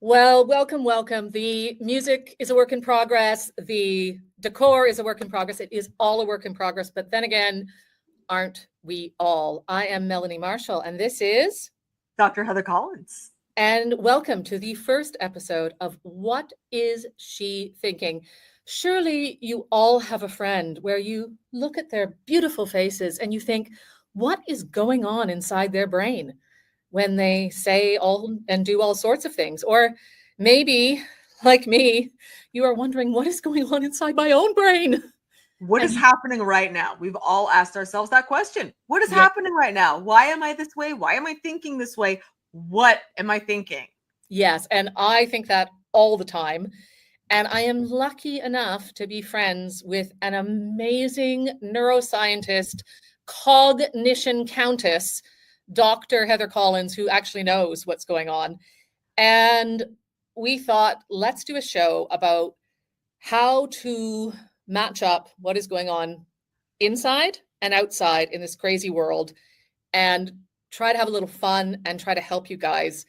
Well, welcome, welcome. The music is a work in progress. The decor is a work in progress. It is all a work in progress. But then again, aren't we all? I am Melanie Marshall, and this is Dr. Heather Collins. And welcome to the first episode of What Is She Thinking? Surely you all have a friend where you look at their beautiful faces and you think, what is going on inside their brain when they say all and do all sorts of things? Or maybe, like me, you are wondering, what is going on inside my own brain? What is happening right now? We've all asked ourselves that question. What is happening right now? Why am I this way? Why am I thinking this way? What am I thinking? Yes, and I think that all the time. And I am lucky enough to be friends with an amazing neuroscientist, cognition countess, Dr. Heather Collins, who actually knows what's going on. And we thought, let's do a show about how to match up what is going on inside and outside in this crazy world and try to have a little fun and try to help you guys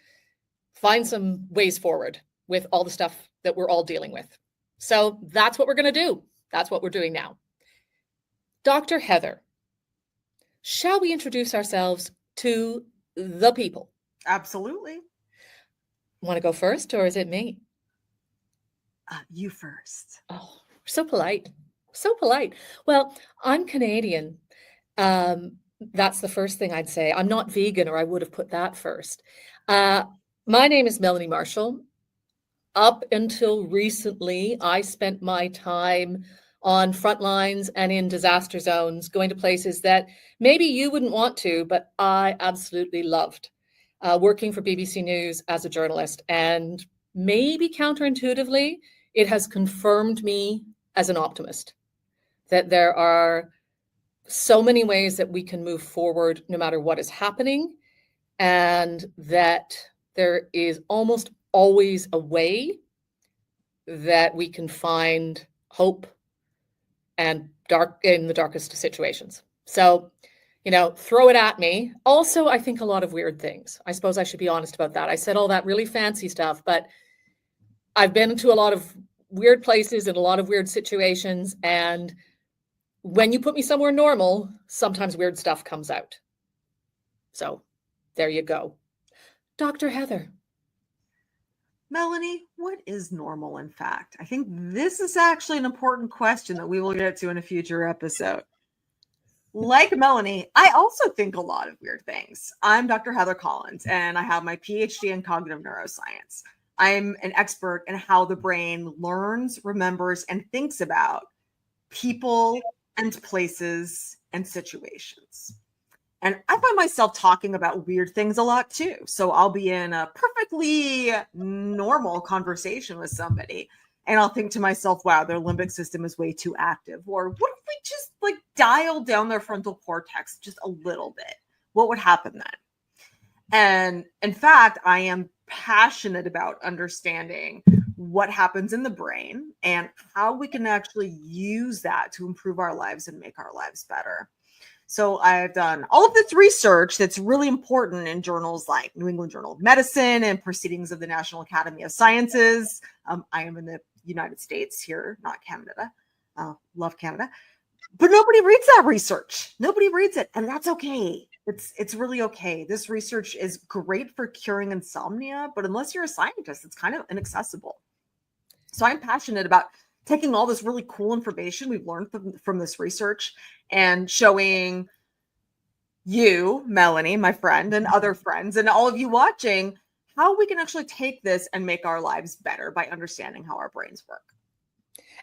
find some ways forward with all the stuff that we're all dealing with. So that's what we're going to do. That's what we're doing now. Dr. Heather, shall we introduce ourselves to the people? Absolutely. Want to go first, or is it me? You first. Oh, so polite. So polite. Well, I'm Canadian. That's the first thing I'd say. I'm not vegan, or I would have put that first. My name is Melanie Marshall. Up until recently, I spent my time on front lines and in disaster zones, going to places that maybe you wouldn't want to, but I absolutely loved. Working for BBC News as a journalist, and maybe counterintuitively, it has confirmed me as an optimist, that there are so many ways that we can move forward no matter what is happening, and that there is almost always a way that we can find hope and dark in the darkest situations. So, throw it at me. Also, I think a lot of weird things. I suppose I should be honest about that. I said all that really fancy stuff, but I've been to a lot of weird places and a lot of weird situations. And when you put me somewhere normal, sometimes weird stuff comes out. So there you go. Dr. Heather. Melanie, what is normal in fact? I think this is actually an important question that we will get to in a future episode. Like Melanie, I also think a lot of weird things. I'm Dr. Heather Collins, and I have my PhD in cognitive neuroscience. I'm an expert in how the brain learns, remembers, and thinks about people and places and situations. And I find myself talking about weird things a lot too. So I'll be in a perfectly normal conversation with somebody, and I'll think to myself, wow, their limbic system is way too active. Or what if we just dial down their frontal cortex just a little bit? What would happen then? And in fact, I am passionate about understanding what happens in the brain and how we can actually use that to improve our lives and make our lives better. So I've done all of this research that's really important in journals like New England Journal of Medicine and Proceedings of the National Academy of Sciences. I am in the United States here, not Canada. Love Canada. But nobody reads that research. Nobody reads it. And that's okay. It's really okay. This research is great for curing insomnia, but unless you're a scientist, it's kind of inaccessible. So I'm passionate about taking all this really cool information we've learned from this research and showing you, Melanie, my friend, and other friends, and all of you watching, how we can actually take this and make our lives better by understanding how our brains work.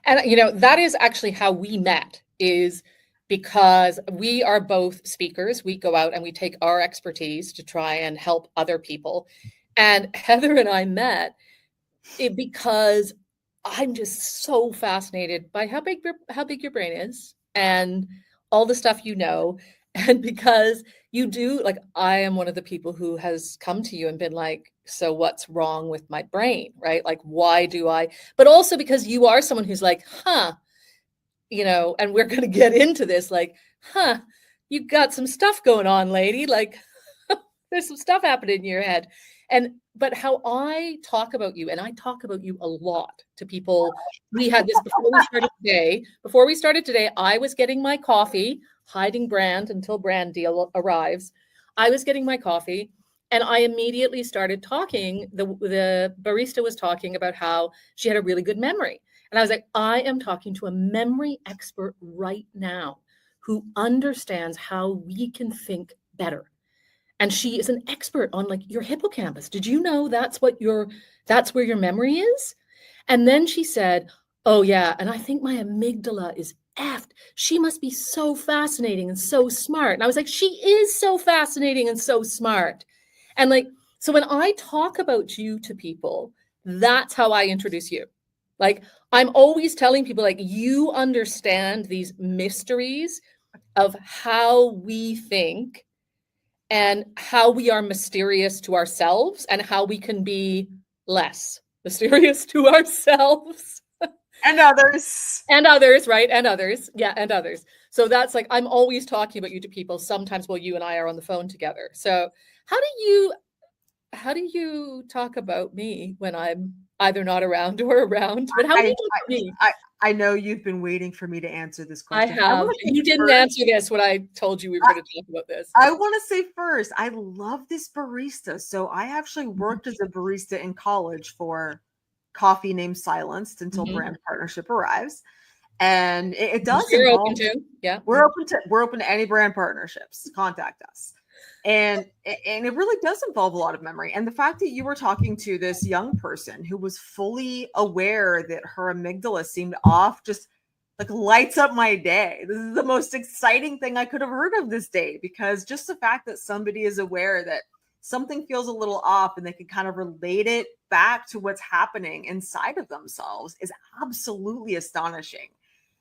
And, that is actually how we met, is because we are both speakers. We go out and we take our expertise to try and help other people. And Heather and I met because I'm just so fascinated by how big your brain is and all the stuff and because you do, I am one of the people who has come to you and been like, so what's wrong with my brain, right? Why do I? But also because you are someone who's like, and we're going to get into this, you got some stuff going on, lady. There's some stuff happening in your head. But how I talk about you, and I talk about you a lot to people. We had this before we started today. Before we started today, I was getting my coffee, hiding brand until brand deal arrives. I was getting my coffee, and I immediately started talking. The barista was talking about how she had a really good memory. And I was like, I am talking to a memory expert right now who understands how we can think better. And she is an expert on like your hippocampus. Did you know that's where your memory is? And then she said, oh yeah, and I think my amygdala is effed. She must be so fascinating and so smart. And I was like, she is so fascinating and so smart. And like, so when I talk about you to people, that's how I introduce you. Like, I'm always telling people, like, you understand these mysteries of how we think and how we are mysterious to ourselves and how we can be less mysterious to ourselves and others. And others, right? And others. Yeah, and others. So that's like, I'm always talking about you to people sometimes while you and I are on the phone together. So how do you talk about me when I'm either not around or around? But how do you talk about me? I know you've been waiting for me to answer this I question. have. You didn't answer this when I told you we were going to talk about this. I want to say first, I love this barista. So I actually worked as a barista in college for coffee named Silenced until brand partnership arrives. And it does You're involve, open to, yeah. We're open to any brand partnerships. Contact us. And it really does involve a lot of memory. And the fact that you were talking to this young person who was fully aware that her amygdala seemed off just like lights up my day. This is the most exciting thing I could have heard of this day, because just the fact that somebody is aware that something feels a little off and they can kind of relate it back to what's happening inside of themselves is absolutely astonishing.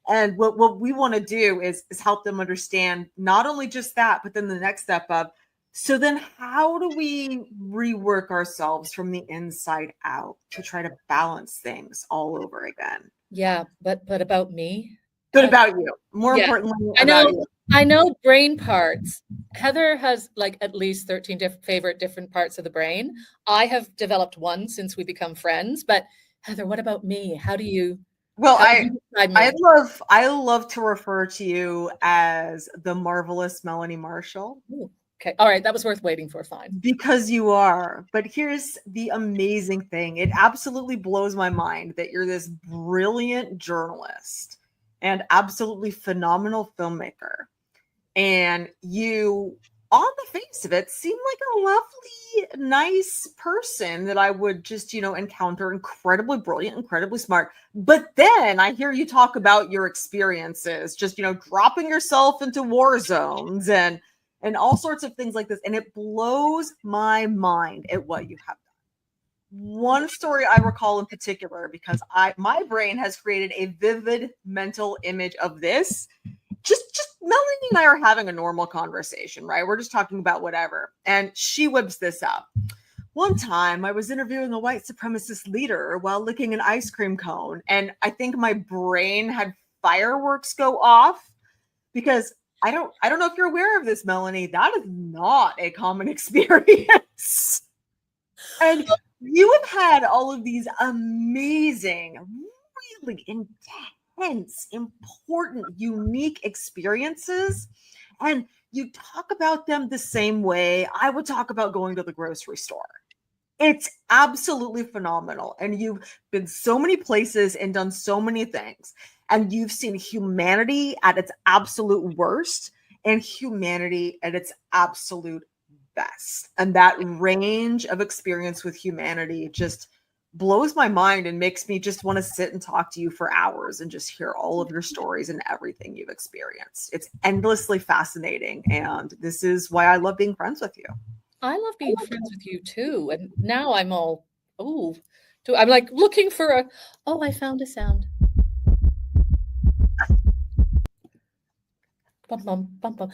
And what we want to do is help them understand not only just that, but then the next step of, so then how do we rework ourselves from the inside out to try to balance things all over again? Yeah, but about me? But about you. More importantly, about you. I know brain parts. Heather has like at least 13 favorite different parts of the brain. I have developed one since we become friends, but Heather, what about me? How do you I love to refer to you as the marvelous Melanie Marshall. Ooh, okay. All right. That was worth waiting for. Fine. Because you are. But here's the amazing thing. It absolutely blows my mind that you're this brilliant journalist and absolutely phenomenal filmmaker. And you, on the face of it, seem like a lovely, nice person that I would just, encounter. Incredibly brilliant, incredibly smart. But then I hear you talk about your experiences, just, dropping yourself into war zones and all sorts of things like this. And it blows my mind at what you have done. One story I recall in particular, because my brain has created a vivid mental image of this. Just Melanie and I are having a normal conversation, right? We're just talking about whatever. And she whips this up. One time I was interviewing a white supremacist leader while licking an ice cream cone. And I think my brain had fireworks go off, because I don't know if you're aware of this, Melanie. That is not a common experience. And you have had all of these amazing, really intense, important, unique experiences. And you talk about them the same way I would talk about going to the grocery store. It's absolutely phenomenal. And you've been so many places and done so many things. And you've seen humanity at its absolute worst and humanity at its absolute best. And that range of experience with humanity just blows my mind and makes me just want to sit and talk to you for hours and just hear all of your stories and everything you've experienced. It's endlessly fascinating. And this is why I love being friends with you. I love being friends with you too. And now I'm all, I'm like looking for I found a sound. Bum, bum, bum, bum.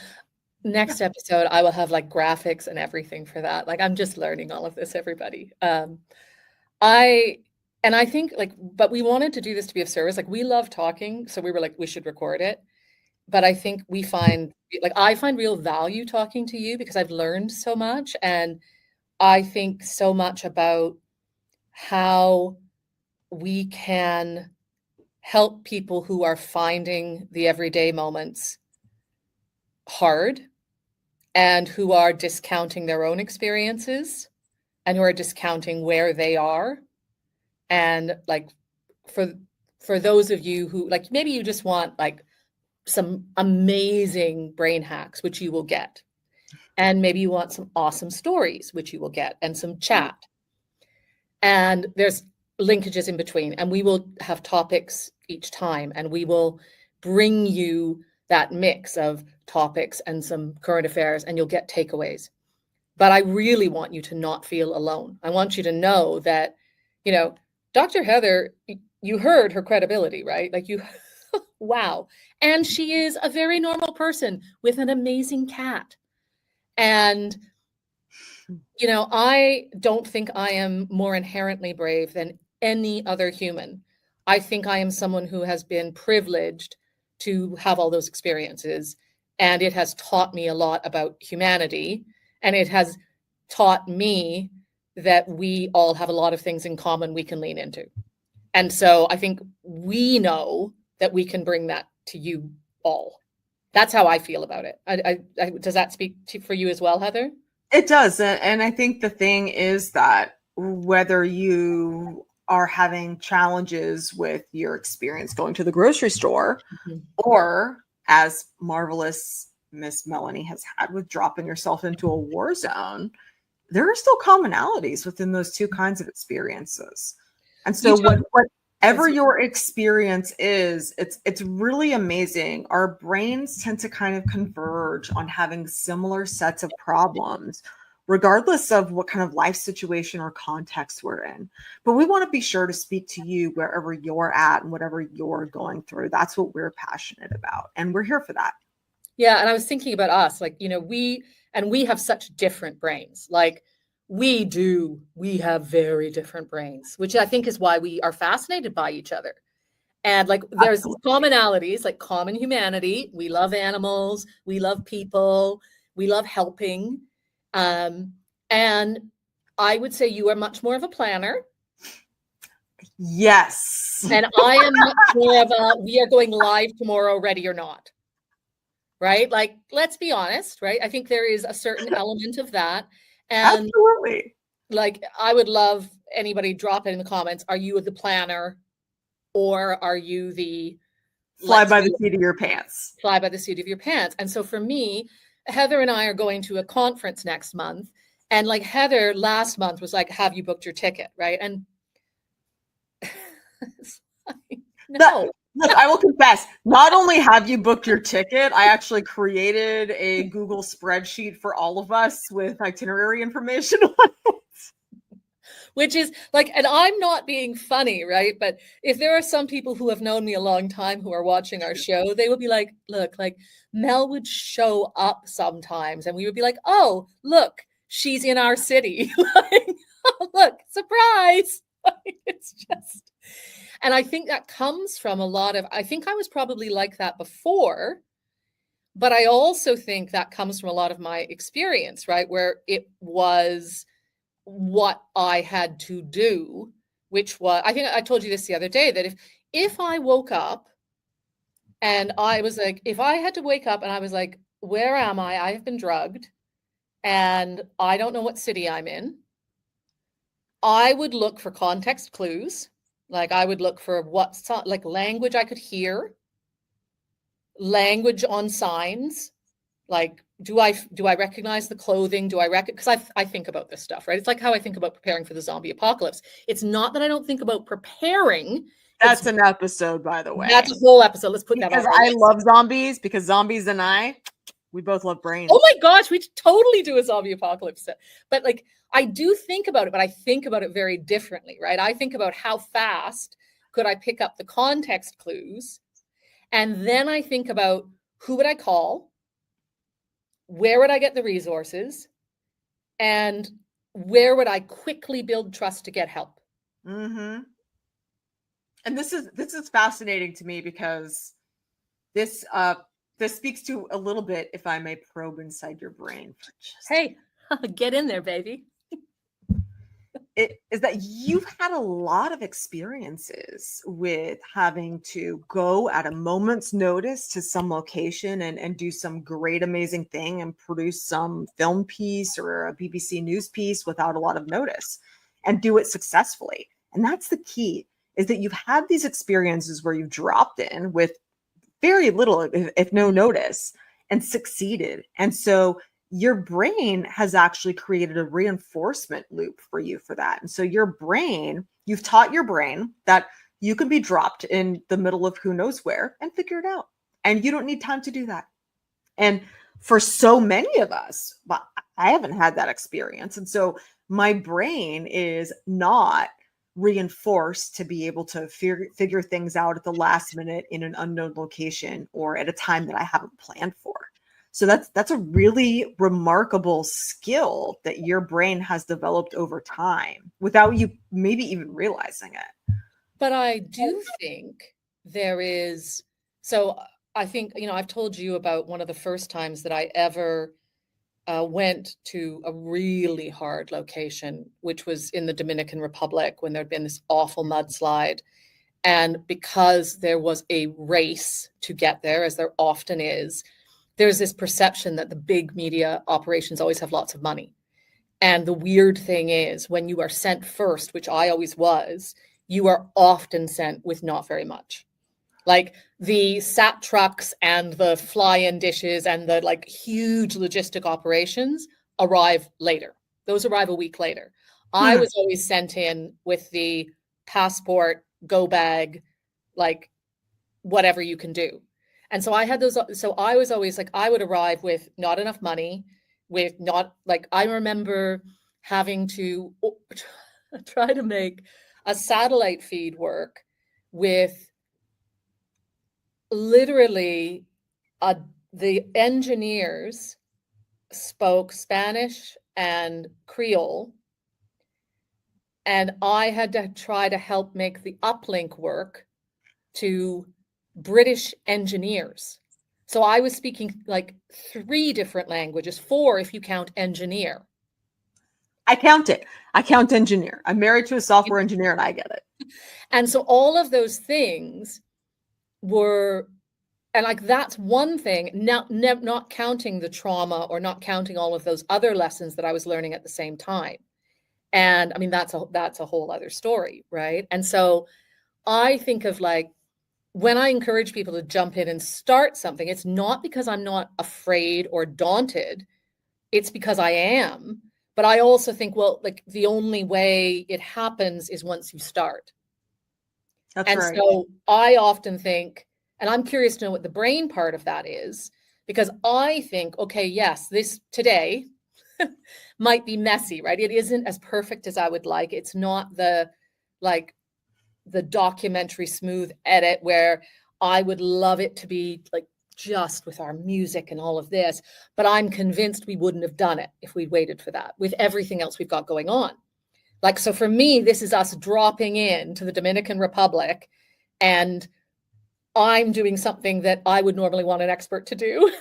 Next episode, I will have like graphics and everything for that. Like, I'm just learning all of this, everybody. I think but we wanted to do this to be of service. Like, we love talking. So we were like, we should record it. But I think I find real value talking to you because I've learned so much. And I think so much about how we can help people who are finding the everyday moments hard and who are discounting their own experiences and who are discounting where they are. And like for those of you who like maybe you just want like some amazing brain hacks, which you will get. And maybe you want some awesome stories, which you will get, and some chat. And there's linkages in between. And we will have topics each time, and we will bring you that mix of topics and some current affairs, and you'll get takeaways. But I really want you to not feel alone. I want you to know that, you know, Dr. Heather, you heard her credibility, right? Like you, wow. And she is a very normal person with an amazing cat. And, you know, I don't think I am more inherently brave than any other human. I think I am someone who has been privileged to have all those experiences. And it has taught me a lot about humanity. And it has taught me that we all have a lot of things in common we can lean into. And so I think we know that we can bring that to you all. That's how I feel about it. Does that speak for you as well, Heather? It does. And I think the thing is that whether you are having challenges with your experience going to the grocery store, or as marvelous Miss Melanie has had with dropping yourself into a war zone, there are still commonalities within those two kinds of experiences. And so whatever your experience is, it's really amazing. Our brains tend to kind of converge on having similar sets of problems, regardless of what kind of life situation or context we're in. But we want to be sure to speak to you wherever you're at and whatever you're going through. That's what we're passionate about. And we're here for that. Yeah. And I was thinking about us, like, you know, we have such different brains. Like we have very different brains, which I think is why we are fascinated by each other. And like there's these commonalities, like common humanity. We love animals, we love people, we love helping. And I would say you are much more of a planner. Yes. And I am much more of a, we are going live tomorrow, ready or not. Right? Like, let's be honest, right? I think there is a certain element of that. And absolutely. Like, I would love anybody drop it in the comments. Are you the planner or are you the fly by the seat of your pants? Fly by the seat of your pants. And so for me, Heather and I are going to a conference next month. And like Heather last month was like, have you booked your ticket? Right. And no. Look, I will confess, not only have you booked your ticket, I actually created a Google spreadsheet for all of us with itinerary information on it. Which is like, and I'm not being funny, right? But if there are some people who have known me a long time who are watching our show, they would be like, look, like Mel would show up sometimes and we would be like, oh, look, she's in our city. Like, oh, look, surprise. Like, it's just, and I think that comes from a lot of, I think I was probably like that before, but I also think that comes from a lot of my experience, right? Where it was what I had to do, which was, I think I told you this the other day, that if I woke up and I was like, if I had to wake up and I was like, where am I? I have been drugged and I don't know what city I'm in. I would look for context clues. Like I would look for what, like language I could hear, language on signs. Like, do I recognize the clothing? Do I because I think about this stuff, right? It's like how I think about preparing for the zombie apocalypse. It's not that I don't think about preparing. That's an episode, by the way. That's a whole episode. Let's put that on. Because I love zombies, because zombies and I, we both love brains. Oh my gosh, we totally do a zombie apocalypse. But like, I do think about it, but I think about it very differently, right? I think about how fast could I pick up the context clues? And then I think about who would I call? Where would I get the resources? And where would I quickly build trust to get help? Mm-hmm. And this is fascinating to me because this speaks to a little bit, if I may probe inside your brain. Hey, get in there, baby. is that you've had a lot of experiences with having to go at a moment's notice to some location and do some great, amazing thing and produce some film piece or a BBC news piece without a lot of notice and do it successfully. And that's the key, is that you've had these experiences where you've dropped in with very little, if no notice, and succeeded. And so your brain has actually created a reinforcement loop for you for that. And so you've taught your brain that you can be dropped in the middle of who knows where and figure it out. And you don't need time to do that. And for so many of us, but I haven't had that experience. And so my brain is not reinforced to be able to figure things out at the last minute in an unknown location or at a time that I haven't planned for. So that's a really remarkable skill that your brain has developed over time without you maybe even realizing it. But I do think there is, so I think, I've told you about one of the first times that I ever went to a really hard location, which was in the Dominican Republic when there'd been this awful mudslide. And because there was a race to get there, as there often is, there's this perception that the big media operations always have lots of money. And the weird thing is, when you are sent first, which I always was, you are often sent with not very much. Like the SAT trucks and the fly-in dishes and the like huge logistic operations arrive later. Those arrive a week later. I was always sent in with the passport, go bag, like whatever you can do. And so I had those. So I was always like, I would arrive with not enough money, with not like, I remember having to try to make a satellite feed work with literally the engineers spoke Spanish and Creole. And I had to try to help make the uplink work to British engineers. So I was speaking like 3 different languages, 4 if you count engineer. I count it. I count engineer. I'm married to a software engineer and I get it. And so all of those things were, and like that's one thing, not counting the trauma or not counting all of those other lessons that I was learning at the same time. And I mean, that's a whole other story, right? And so I think of like, when I encourage people to jump in and start something, it's not because I'm not afraid or daunted. It's because I am. But I also think, well, like the only way it happens is once you start. That's right. So I often think, and I'm curious to know what the brain part of that is, because I think, okay, yes, this today might be messy, right? It isn't as perfect as I would like. It's not the documentary smooth edit where I would love it to be like just with our music and all of this, but I'm convinced we wouldn't have done it if we waited for that with everything else we've got going on. Like, so for me, this is us dropping in to the Dominican Republic and I'm doing something that I would normally want an expert to do.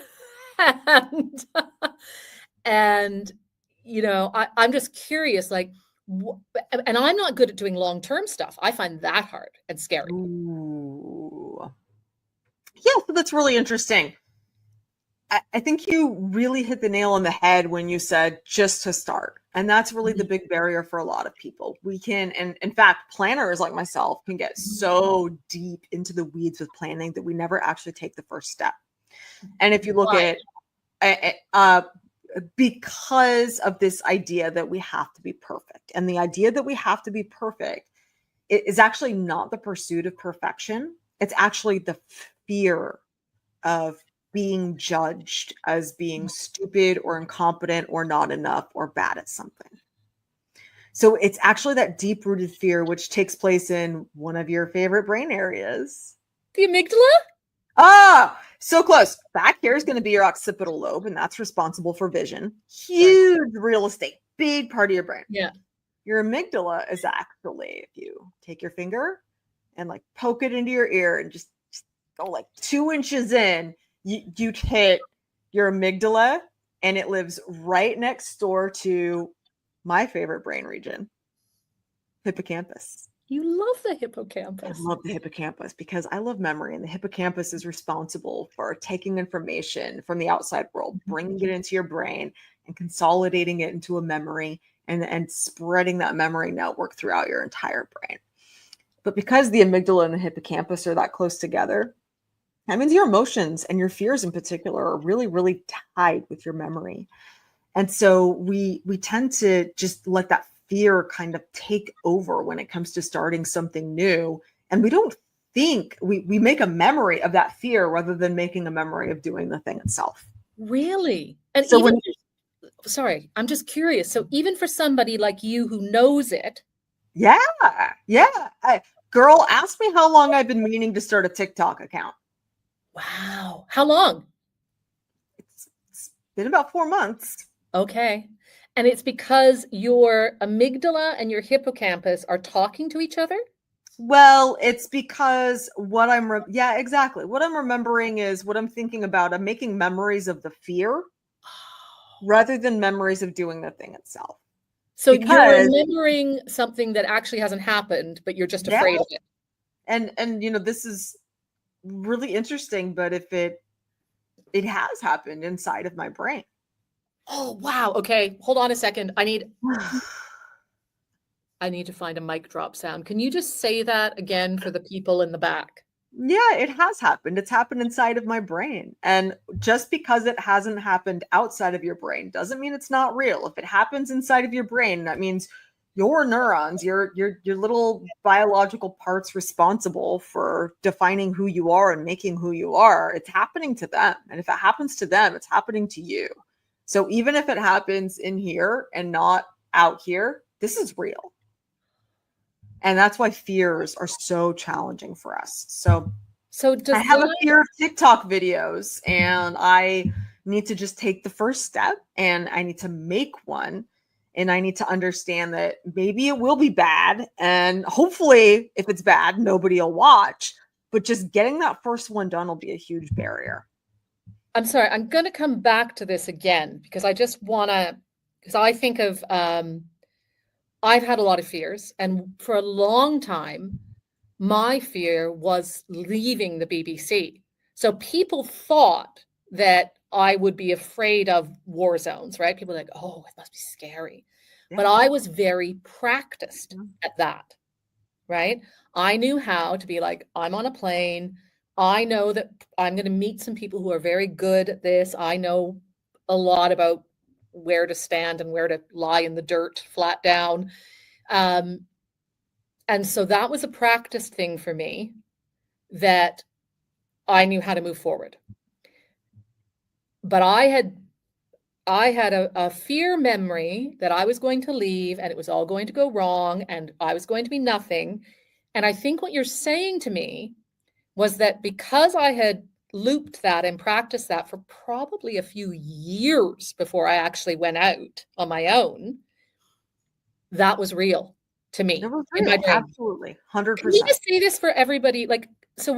and I'm just curious, like, and I'm not good at doing long-term stuff. I find that hard and scary. Ooh. Yeah, so that's really interesting. I think you really hit the nail on the head when you said just to start. And that's really the big barrier for a lot of people. We can, and in fact, planners like myself can get so deep into the weeds with planning that we never actually take the first step. And if you look at because of this idea that we have to be perfect, and the idea that we have to be perfect is actually not the pursuit of perfection. It's actually the fear of being judged as being stupid or incompetent or not enough or bad at something. So it's actually that deep-rooted fear, which takes place in one of your favorite brain areas. The amygdala? Ah, so close. Back here is going to be your occipital lobe, and that's responsible for vision. Huge real estate, big part of your brain. Yeah. Your amygdala is actually, if you take your finger and like poke it into your ear and just go like 2 inches in, you'd hit your amygdala, and it lives right next door to my favorite brain region, Hippocampus. You love the I hippocampus. love the hippocampus because I love memory, and the hippocampus is responsible for taking information from the outside world, bringing it into your brain, and consolidating it into a memory, and spreading that memory network throughout your entire brain. But because the amygdala and the hippocampus are that close together, that means your emotions and your fears in particular are really, really tied with your memory. And so we tend to just let that fear kind of take over when it comes to starting something new. And we don't think we make a memory of that fear rather than making a memory of doing the thing itself. Really? And So even, when sorry, I'm just curious. So even for somebody like you who knows it, yeah, girl, ask me how long I've been meaning to start a TikTok account. wow, how long? It's been about 4 months. Okay. And it's because your amygdala and your hippocampus are talking to each other? Well, it's because what yeah, exactly. What I'm remembering is what I'm thinking about. I'm making memories of the fear rather than memories of doing the thing itself. So you're Because remembering something that actually hasn't happened, but you're just yeah, afraid of it. and this is really interesting, but if it has happened inside of my brain. Oh, wow. Okay, hold on a second. I need to find a mic drop sound. Can you just say that again for the people in the back? Yeah, it has happened. It's happened inside of my brain. And just because it hasn't happened outside of your brain doesn't mean it's not real. If it happens inside of your brain, that means your neurons, your little biological parts responsible for defining who you are and making who you are, it's happening to them. And if it happens to them, it's happening to you. So even if it happens in here and not out here, this is real. And that's why fears are so challenging for us. So does I have a that, fear of TikTok videos, and I need to just take the first step, and I need to make one, and I need to understand that maybe it will be bad, and hopefully if it's bad, nobody will watch, but just getting that first one done will be a huge barrier. I'm sorry, I'm going to come back to this again because I just want to, because I think of, I've had a lot of fears, and for a long time, my fear was leaving the BBC. So people thought that I would be afraid of war zones, right? People are like, oh, it must be scary. Yeah. But I was very practiced at that, right? I knew how to be like, I'm on a plane. I know that I'm going to meet some people who are very good at this. I know a lot about where to stand and where to lie in the dirt flat down. And so that was a practice thing for me that I knew how to move forward. But I had a fear memory that I was going to leave and it was all going to go wrong and I was going to be nothing. And I think what you're saying to me was that because I had looped that and practiced that for probably a few years before I actually went out on my own, that was real to me It was in my real. brain. Absolutely. Can we 100%. just say this for everybody? Like, so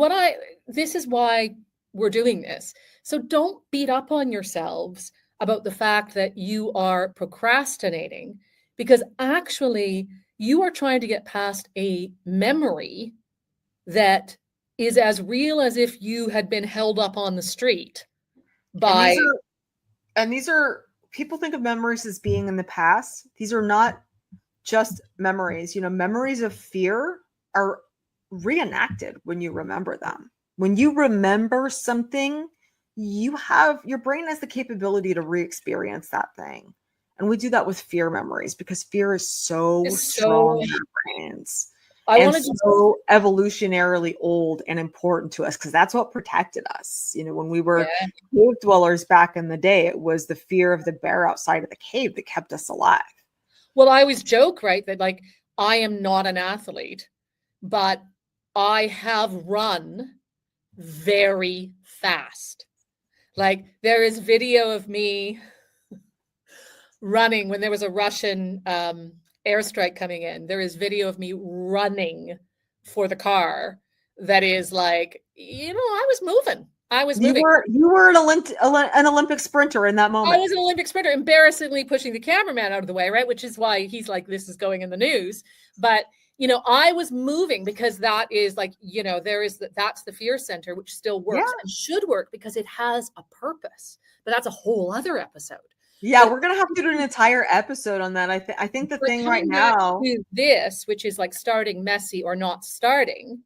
this is why we're doing this. So don't beat up on yourselves about the fact that you are procrastinating, because actually you are trying to get past a memory that is as real as if you had been held up on the street by. And these are people think of memories as being in the past. These are not just memories. Memories of fear are reenacted when you remember them. When you remember something, your brain has the capability to re-experience that thing. And we do that with fear memories because fear is so strong in our brains. And so evolutionarily old and important to us because that's what protected us. When we were cave dwellers back in the day, it was the fear of the bear outside of the cave that kept us alive. Well, I always joke, right, that like I am not an athlete, but I have run very fast. Like there is video of me running when there was a Russian airstrike coming in. There is video of me running for the car that is like, I was moving. I was moving. You were an Olympic sprinter in that moment. I was an Olympic sprinter, embarrassingly pushing the cameraman out of the way, right? Which is why he's like, this is going in the news. But, I was moving because that is like, that's the fear center, which still works and should work because it has a purpose. But that's a whole other episode. Yeah, we're going to have to do an entire episode on that. I think the thing right now is this, which is like starting messy or not starting.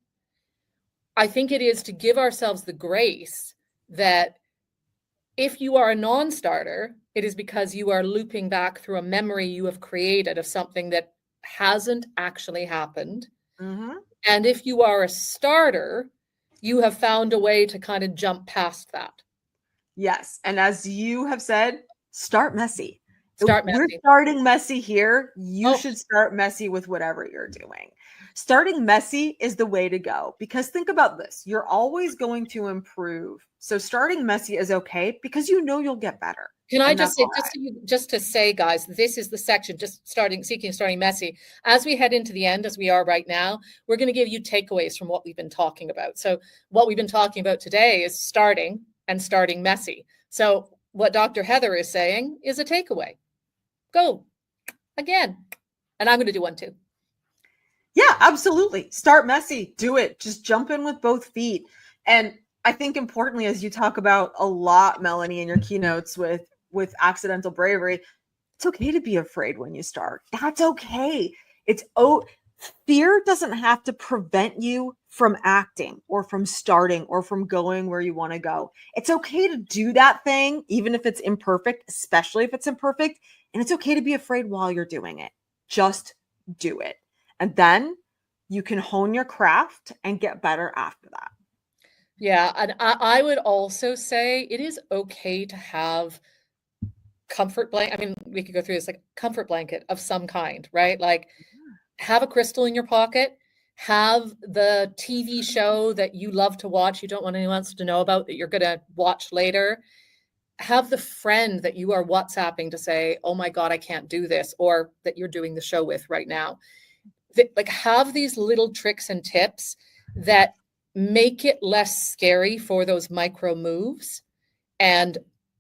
I think it is to give ourselves the grace that if you are a non-starter, it is because you are looping back through a memory you have created of something that hasn't actually happened. Mm-hmm. And if you are a starter, you have found a way to kind of jump past that. Yes. And as you have said, start messy. We're starting messy here. You should start messy with whatever you're doing. Starting messy is the way to go, because think about this. You're always going to improve. So starting messy is okay because you'll get better. Can I just say, just to say, guys, this is the section, just starting messy. As we head into the end, as we are right now, we're going to give you takeaways from what we've been talking about. So what we've been talking about today is starting and starting messy. So what Dr. Heather is saying is a takeaway. Go again. And I'm going to do one too. Yeah, absolutely. Start messy. Do it. Just jump in with both feet. And I think importantly, as you talk about a lot, Melanie, in your keynotes with accidental bravery, it's okay to be afraid when you start. That's okay. Fear doesn't have to prevent you from acting or from starting or from going where you want to go. It's okay to do that thing, even if it's imperfect, especially if it's imperfect. And it's okay to be afraid while you're doing it. Just do it. And then you can hone your craft and get better after that. Yeah. And I would also say it is okay to have comfort blanket. I mean, we could go through this, like comfort blanket of some kind, right? Like have a crystal in your pocket, have the TV show that you love to watch, you don't want anyone else to know about, that you're going to watch later. Have the friend that you are WhatsApping to say, oh my God, I can't do this, or that you're doing the show with right now. Like have these little tricks and tips that make it less scary for those micro moves. And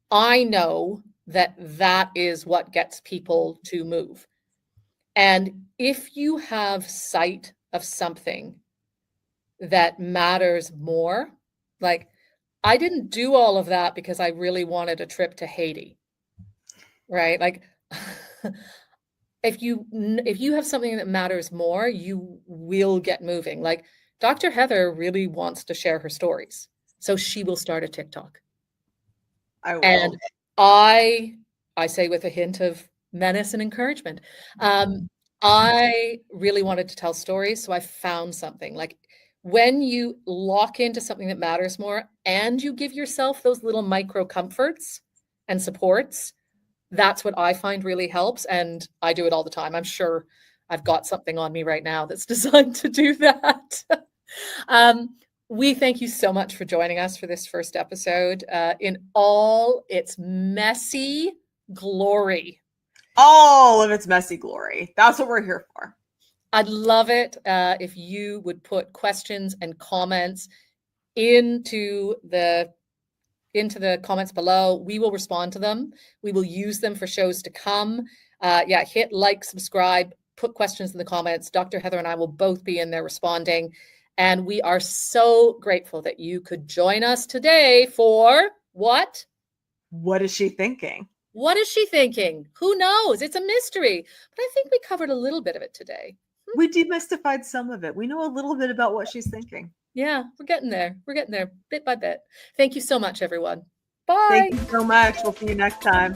I know that is what gets people to move. And if you have sight of something that matters more, like I didn't do all of that because I really wanted a trip to Haiti, right? Like if you have something that matters more, you will get moving. Like Dr. Heather really wants to share her stories, so she will start a TikTok. I will. And I say with a hint of menace and encouragement, I really wanted to tell stories, so I found something. Like when you lock into something that matters more and you give yourself those little micro comforts and supports, that's what I find really helps. And I do it all the time. I'm sure I've got something on me right now that's designed to do that. We thank you so much for joining us for this first episode in all its messy glory. All of its messy glory. That's what we're here for. I'd love it if you would put questions and comments into the comments below. We will respond to them. We will use them for shows to come. Hit like, subscribe, put questions in the comments. Dr. Heather and I will both be in there responding. And we are so grateful that you could join us today for what? What is she thinking? What is she thinking? Who knows? It's a mystery. But I think we covered a little bit of it today. We demystified some of it. We know a little bit about what she's thinking. Yeah, we're getting there. We're getting there bit by bit. Thank you so much, everyone. Bye. Thank you so much. We'll see you next time.